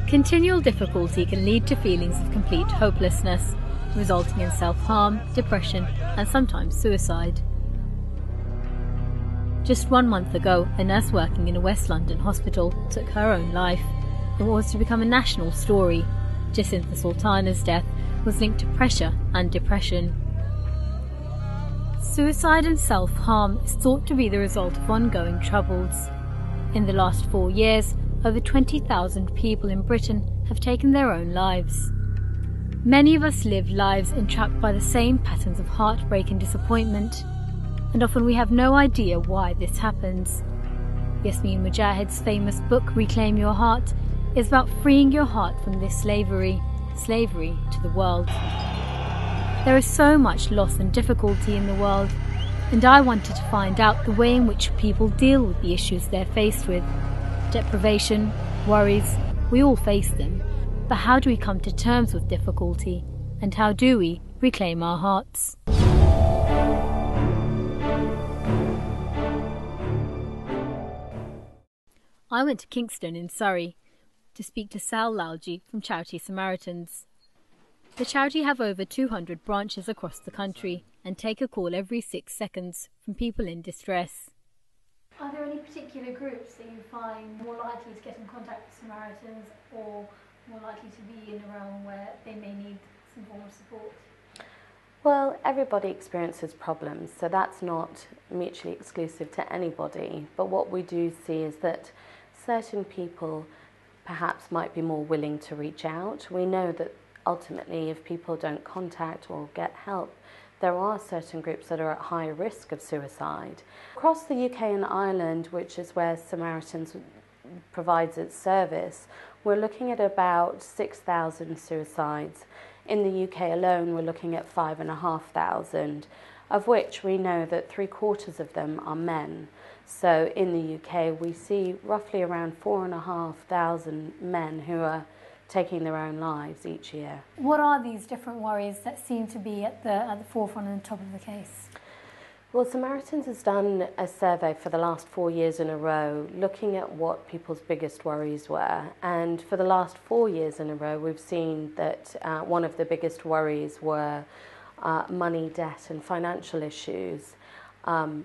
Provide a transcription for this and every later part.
Continual difficulty can lead to feelings of complete hopelessness, resulting in self-harm, depression, and sometimes suicide. Just 1 month ago, a nurse working in a West London hospital took her own life in what was to become a national story. Jacintha Sultana's death was linked to pressure and depression. Suicide and self-harm is thought to be the result of ongoing troubles. In the last 4 years, over 20,000 people in Britain have taken their own lives. Many of us live lives entrapped by the same patterns of heartbreak and disappointment, and often we have no idea why this happens. Yasmin Mogahed's famous book, Reclaim Your Heart, is about freeing your heart from this slavery to the world. There is so much loss and difficulty in the world, and I wanted to find out the way in which people deal with the issues they're faced with. Deprivation, worries, we all face them. But how do we come to terms with difficulty? And how do we reclaim our hearts? I went to Kingston in Surrey to speak to Sal Lalji from Charity Samaritans. The charity have over 200 branches across the country and take a call every 6 seconds from people in distress. Are there any particular groups that you find more likely to get in contact with Samaritans or more likely to be in a realm where they may need some form of support? Well, everybody experiences problems, so that's not mutually exclusive to anybody. But what we do see is that certain people perhaps might be more willing to reach out. We know that ultimately if people don't contact or get help, there are certain groups that are at high risk of suicide. Across the UK and Ireland, which is where Samaritans provides its service, we're looking at about 6,000 suicides. In the UK alone, we're looking at 5,500, of which we know that 3/4 of them are men. So in the UK, we see roughly around 4,500 men who are taking their own lives each year. What are these different worries that seem to be at the forefront and the top of the case? Well, Samaritans has done a survey for the last 4 years in a row looking at what people's biggest worries were. And for the last 4 years in a row, we've seen that one of the biggest worries were money, debt and financial issues.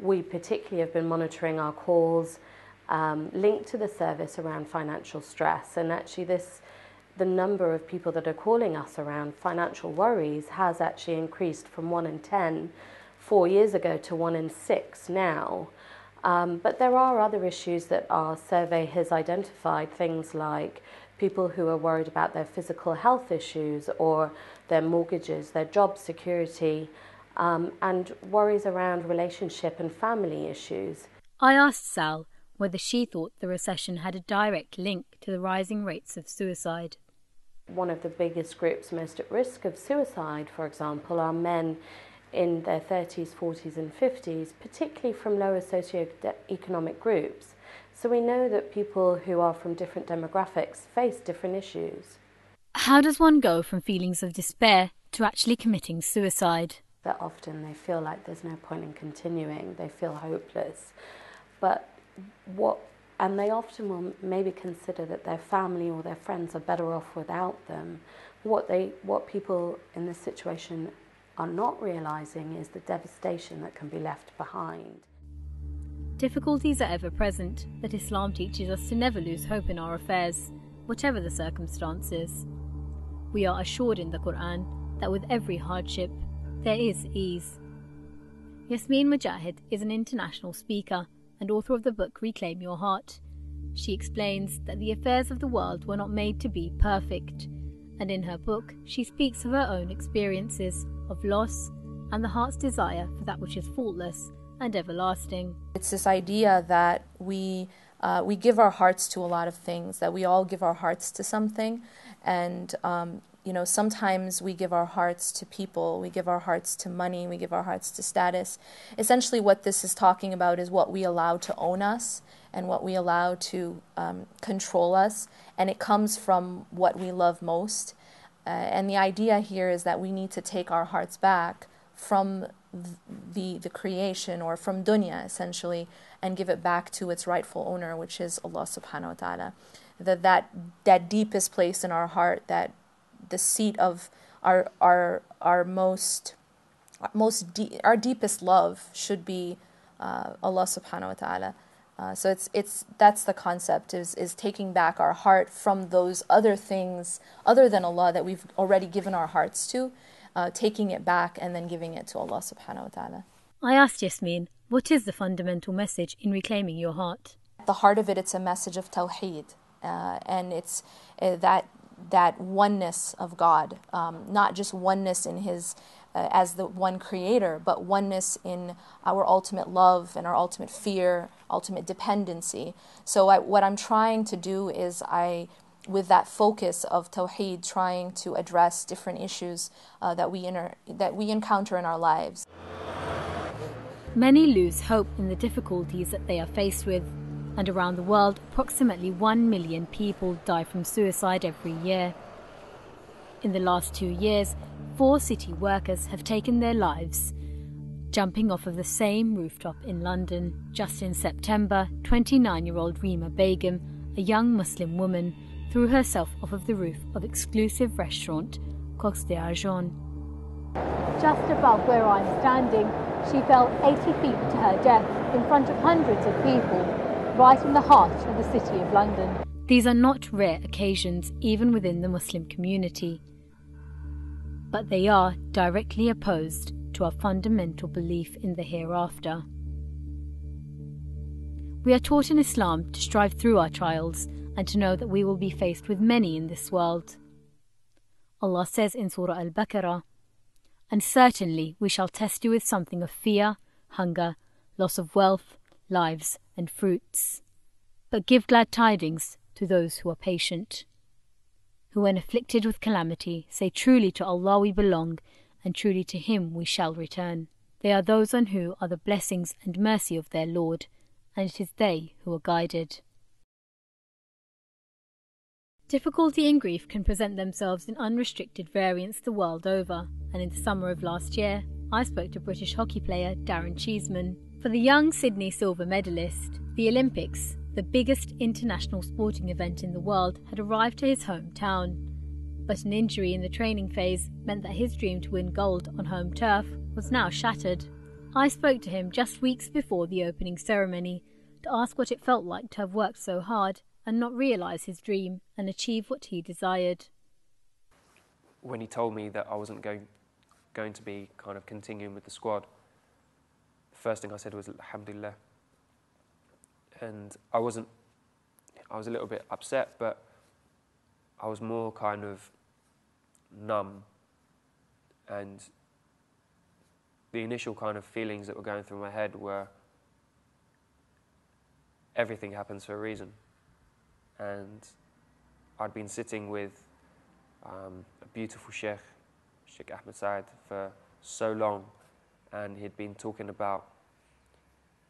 We particularly have been monitoring our calls linked to the service around financial stress. And actually the number of people that are calling us around financial worries has actually increased from 1 in 10 4 years ago to 1 in 6 now. But there are other issues that our survey has identified, things like people who are worried about their physical health issues or their mortgages, their job security, and worries around relationship and family issues. I asked Sal whether she thought the recession had a direct link to the rising rates of suicide. One of the biggest groups most at risk of suicide, for example, are men in their 30s, 40s and 50s, particularly from lower socioeconomic groups. So we know that people who are from different demographics face different issues. How does one go from feelings of despair to actually committing suicide? That often they feel like there's no point in continuing, they feel hopeless. And they often will maybe consider that their family or their friends are better off without them. What people in this situation are not realising is the devastation that can be left behind. Difficulties are ever present, but Islam teaches us to never lose hope in our affairs, whatever the circumstances. We are assured in the Quran that with every hardship, there is ease. Yasmin Mogahed is an international speaker and author of the book Reclaim Your Heart. She explains that the affairs of the world were not made to be perfect, and in her book she speaks of her own experiences of loss and the heart's desire for that which is faultless and everlasting. It's this idea that we give our hearts to a lot of things, that we all give our hearts to something, and sometimes we give our hearts to people, we give our hearts to money, we give our hearts to status. Essentially what this is talking about is what we allow to own us and what we allow to control us, and it comes from what we love most. And the idea here is that we need to take our hearts back from the creation, or from dunya essentially, and give it back to its rightful owner, which is Allah subhanahu wa ta'ala. that deepest place in our heart, that the seat of our our deepest love should be Allah subhanahu wa ta'ala. So that's the concept, is taking back our heart from those other things other than Allah that we've already given our hearts to, taking it back and then giving it to Allah subhanahu wa ta'ala. I asked Yasmin, what is the fundamental message in reclaiming your heart? At the heart of it, it's a message of tawheed, and it's that oneness of God, not just oneness in His as the one creator, but oneness in our ultimate love and our ultimate fear, ultimate dependency. So what I'm trying to do is, with that focus of tawheed, trying to address different issues that we encounter in our lives. Many lose hope in the difficulties that they are faced with, and around the world, approximately 1 million people die from suicide every year. In the last 2 years, 4 city workers have taken their lives, jumping off of the same rooftop in London. Just in September, 29-year-old Rima Begum, a young Muslim woman, threw herself off of the roof of exclusive restaurant Coq d'Argent. Just above where I'm standing, she fell 80 feet to her death in front of hundreds of people, right in the heart of the city of London. These are not rare occasions, even within the Muslim community, but they are directly opposed to our fundamental belief in the hereafter. We are taught in Islam to strive through our trials and to know that we will be faced with many in this world. Allah says in Surah Al-Baqarah, "And certainly we shall test you with something of fear, hunger, loss of wealth, lives and fruits. But give glad tidings to those who are patient, who when afflicted with calamity say, truly to Allah we belong, and truly to Him we shall return. They are those on who are the blessings and mercy of their Lord, and it is they who are guided." Difficulty and grief can present themselves in unrestricted variants the world over, and in the summer of last year, I spoke to British hockey player Darren Cheeseman. For the young Sydney silver medalist, the Olympics, the biggest international sporting event in the world, had arrived to his hometown. But an injury in the training phase meant that his dream to win gold on home turf was now shattered. I spoke to him just weeks before the opening ceremony to ask what it felt like to have worked so hard and not realise his dream and achieve what he desired. When he told me that I wasn't going to be kind of continuing with the squad, the first thing I said was Alhamdulillah. And I was a little bit upset, but I was more kind of numb. And the initial kind of feelings that were going through my head were, everything happens for a reason. And I'd been sitting with a beautiful Sheikh Ahmed Saad, for so long, and he'd been talking about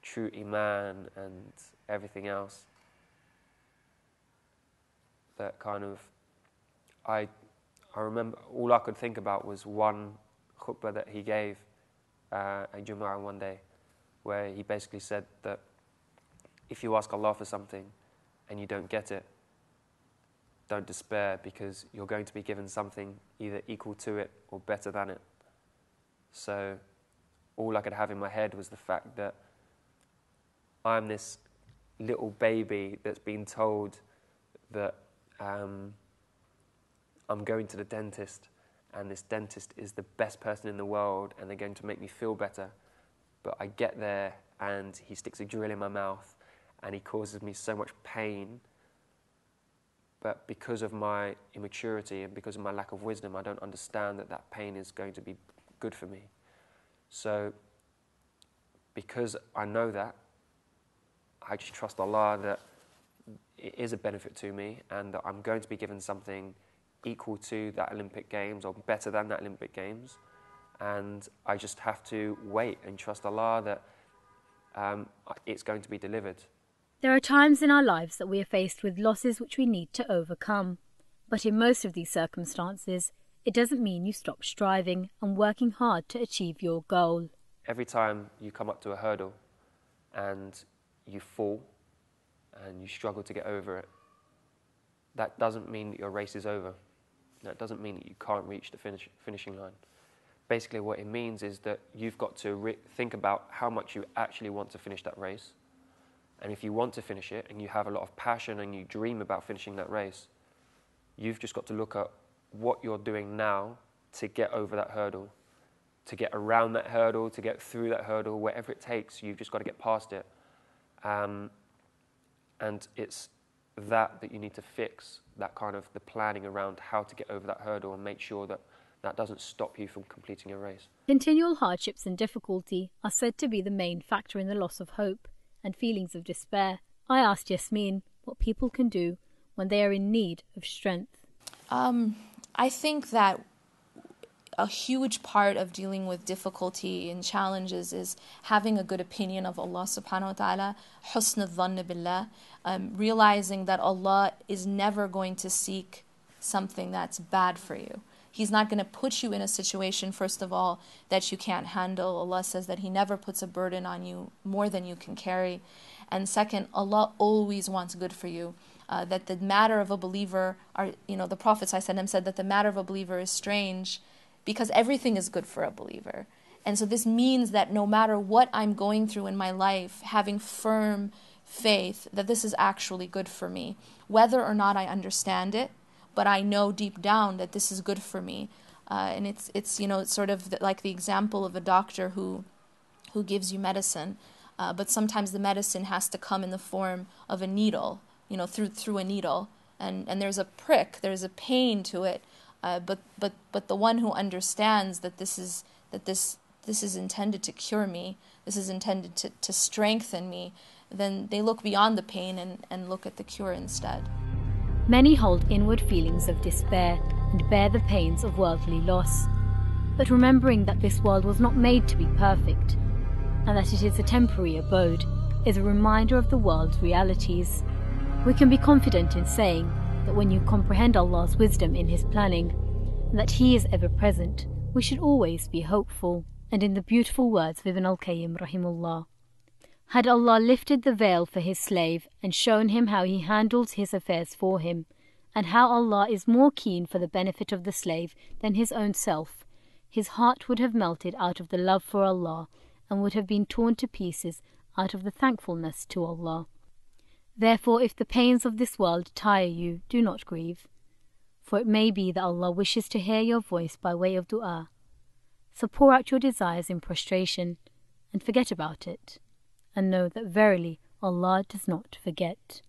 true Iman and everything else. That kind of, I remember all I could think about was one khutbah that he gave at Jumu'ah one day, where he basically said that if you ask Allah for something and you don't get it, don't despair, because you're going to be given something either equal to it or better than it. So all I could have in my head was the fact that I'm this little baby that's been told that I'm going to the dentist, and this dentist is the best person in the world and they're going to make me feel better. But I get there and he sticks a drill in my mouth and he causes me so much pain. But because of my immaturity and because of my lack of wisdom, I don't understand that that pain is going to be good for me. So because I know that, I just trust Allah that it is a benefit to me and that I'm going to be given something equal to that Olympic Games or better than that Olympic Games. And I just have to wait and trust Allah that it's going to be delivered. There are times in our lives that we are faced with losses which we need to overcome. But in most of these circumstances, it doesn't mean you stop striving and working hard to achieve your goal. Every time you come up to a hurdle and you fall and you struggle to get over it, that doesn't mean that your race is over. That doesn't mean that you can't reach the finishing line. Basically what it means is that you've got to think about how much you actually want to finish that race. And if you want to finish it and you have a lot of passion and you dream about finishing that race, you've just got to look at what you're doing now to get over that hurdle, to get around that hurdle, to get through that hurdle, whatever it takes, you've just got to get past it. And it's that you need to fix, that kind of the planning around how to get over that hurdle and make sure that that doesn't stop you from completing your race. Continual hardships and difficulty are said to be the main factor in the loss of hope and feelings of despair. I asked Yasmin what people can do when they are in need of strength. I think that a huge part of dealing with difficulty and challenges is having a good opinion of Allah subhanahu wa ta'ala, husn al-dhann billah, realizing that Allah is never going to seek something that's bad for you. He's not going to put you in a situation, first of all, that you can't handle. Allah says that He never puts a burden on you more than you can carry. And second, Allah always wants good for you. That the matter of a believer, the Prophet ﷺ said that the matter of a believer is strange because everything is good for a believer. And so this means that no matter what I'm going through in my life, having firm faith that this is actually good for me, whether or not I understand it, but I know deep down that this is good for me. And it's sort of like the example of a doctor who gives you medicine, but sometimes the medicine has to come in the form of a needle, through a needle, and there's a prick, there's a pain to it, but the one who understands that this is intended to cure me, this is intended to strengthen me, then they look beyond the pain and look at the cure instead. Many hold inward feelings of despair and bear the pains of worldly loss. But remembering that this world was not made to be perfect, and that it is a temporary abode, is a reminder of the world's realities. We can be confident in saying that when you comprehend Allah's wisdom in His planning, and that He is ever present, we should always be hopeful. And in the beautiful words of Ibn al-Qayyim rahimullah, had Allah lifted the veil for His slave and shown him how He handles his affairs for him, and how Allah is more keen for the benefit of the slave than his own self, his heart would have melted out of the love for Allah and would have been torn to pieces out of the thankfulness to Allah. Therefore, if the pains of this world tire you, do not grieve, for it may be that Allah wishes to hear your voice by way of dua. So pour out your desires in prostration and forget about it, and know that verily Allah does not forget.